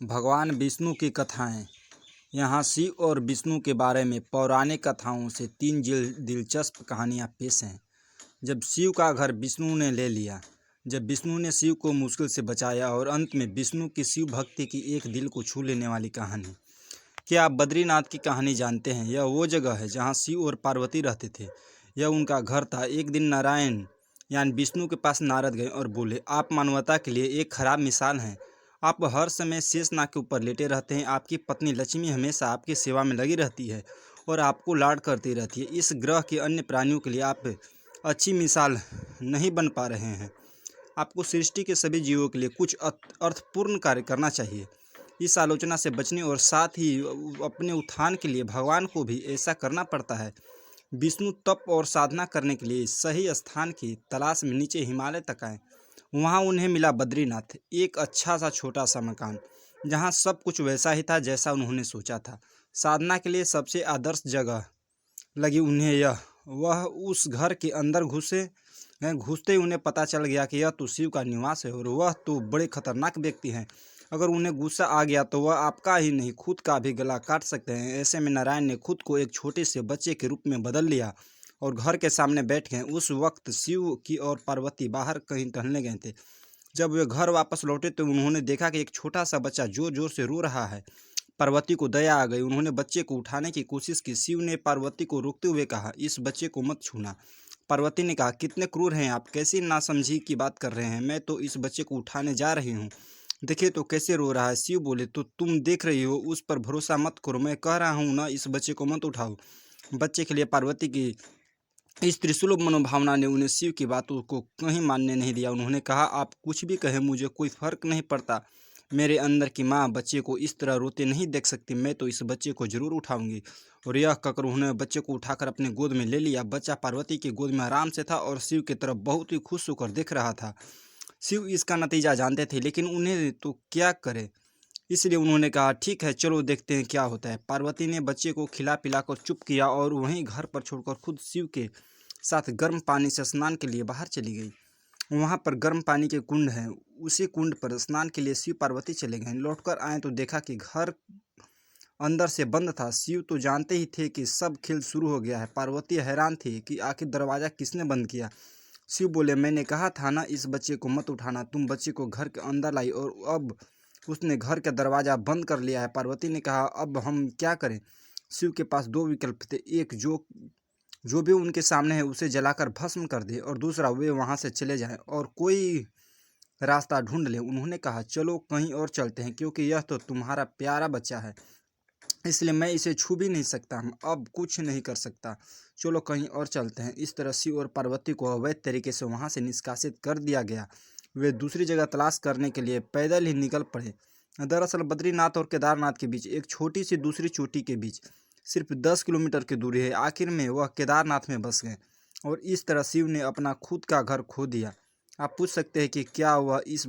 भगवान विष्णु की कथाएँ। यहाँ शिव और विष्णु के बारे में पौराणिक कथाओं से तीन दिलचस्प कहानियाँ पेश हैं। जब शिव का घर विष्णु ने ले लिया, जब विष्णु ने शिव को मुश्किल से बचाया और अंत में विष्णु की शिव भक्ति की एक दिल को छू लेने वाली कहानी। क्या आप बद्रीनाथ की कहानी जानते हैं? यह वो जगह है जहाँ शिव और पार्वती रहते थे। यह उनका घर था। एक दिन नारायण यानी विष्णु के पास नारद गए और बोले, आप मानवता के लिए एक खराब मिसाल हैं। आप हर समय शेषनाग के ऊपर लेटे रहते हैं। आपकी पत्नी लक्ष्मी हमेशा आपकी सेवा में लगी रहती है और आपको लाड करती रहती है। इस ग्रह के अन्य प्राणियों के लिए आप अच्छी मिसाल नहीं बन पा रहे हैं। आपको सृष्टि के सभी जीवों के लिए कुछ अर्थपूर्ण कार्य करना चाहिए। इस आलोचना से बचने और साथ ही अपने उत्थान के लिए भगवान को भी ऐसा करना पड़ता है। विष्णु तप और साधना करने के लिए सही स्थान की तलाश में नीचे हिमालय तक आए। वहाँ उन्हें मिला बद्रीनाथ, एक अच्छा सा छोटा सा मकान जहाँ सब कुछ वैसा ही था जैसा उन्होंने सोचा था। साधना के लिए सबसे आदर्श जगह लगी उन्हें यह। वह उस घर के अंदर घुसते ही उन्हें पता चल गया कि यह तो शिव का निवास है और वह तो बड़े खतरनाक व्यक्ति हैं। अगर उन्हें गुस्सा आ गया तो वह आपका ही नहीं खुद का भी गला काट सकते हैं। ऐसे में नारायण ने खुद को एक छोटे से बच्चे के रूप में बदल लिया और घर के सामने बैठ गए। उस वक्त शिव की और पार्वती बाहर कहीं टहलने गए थे। जब वे घर वापस लौटे तो उन्होंने देखा कि एक छोटा सा बच्चा जोर जोर से रो रहा है। पार्वती को दया आ गई। उन्होंने बच्चे को उठाने की कोशिश की। शिव ने पार्वती को रोकते हुए कहा, इस बच्चे को मत छूना। पार्वती ने कहा, कितने क्रूर हैं आप, कैसी नासमझी की बात कर रहे हैं। मैं तो इस बच्चे को उठाने जा रही हूँ, देखिए तो कैसे रो रहा है। शिव बोले, तो तुम देख रही हो, उस पर भरोसा मत करो। मैं कह रहा हूँ ना, इस बच्चे को मत उठाओ। बच्चे के लिए पार्वती की इस त्रिशूल मनोभावना ने उन्हें शिव की बातों को कहीं मानने नहीं दिया। उन्होंने कहा, आप कुछ भी कहें, मुझे कोई फर्क नहीं पड़ता। मेरे अंदर की माँ बच्चे को इस तरह रोते नहीं देख सकती। मैं तो इस बच्चे को जरूर उठाऊंगी। और यह कहकर उन्होंने बच्चे को उठाकर अपने गोद में ले लिया। बच्चा पार्वती की गोद में आराम से था और शिव की तरफ बहुत ही खुश होकर देख रहा था। शिव इसका नतीजा जानते थे, लेकिन उन्हें तो क्या करे, इसलिए उन्होंने कहा, ठीक है, चलो देखते हैं क्या होता है। पार्वती ने बच्चे को खिला पिलाकर चुप किया और वहीं घर पर छोड़कर खुद शिव के साथ गर्म पानी से स्नान के लिए बाहर चली गई। वहाँ पर गर्म पानी के कुंड हैं। उसी कुंड पर स्नान के लिए शिव पार्वती चले गए। लौटकर आए तो देखा कि घर अंदर से बंद था। शिव तो जानते ही थे कि सब खेल शुरू हो गया है। पार्वती हैरान थी कि आखिर दरवाज़ा किसने बंद किया। शिव बोले, मैंने कहा था ना, इस बच्चे को मत उठाना। तुम बच्चे को घर के अंदर लाई और अब उसने घर का दरवाज़ा बंद कर लिया है। पार्वती ने कहा, अब हम क्या करें। शिव के पास दो विकल्प थे। एक, जो भी उनके सामने है उसे जलाकर भस्म कर दे, और दूसरा, वे वहाँ से चले जाएं और कोई रास्ता ढूंढ लें। उन्होंने कहा, चलो कहीं और चलते हैं, क्योंकि यह तो तुम्हारा प्यारा बच्चा है, इसलिए मैं इसे छू भी नहीं सकता। हम अब कुछ नहीं कर सकता। चलो कहीं और चलते हैं। इस तरह शिव और पार्वती को अवैध तरीके से वहाँ से निष्कासित कर दिया गया। वे दूसरी जगह तलाश करने के लिए पैदल ही निकल पड़े। दरअसल बद्रीनाथ और केदारनाथ के बीच एक छोटी सी दूसरी चोटी के बीच सिर्फ 10 किलोमीटर की दूरी है। आखिर में वह केदारनाथ में बस गए और इस तरह शिव ने अपना खुद का घर खो दिया। आप पूछ सकते हैं कि क्या वह इस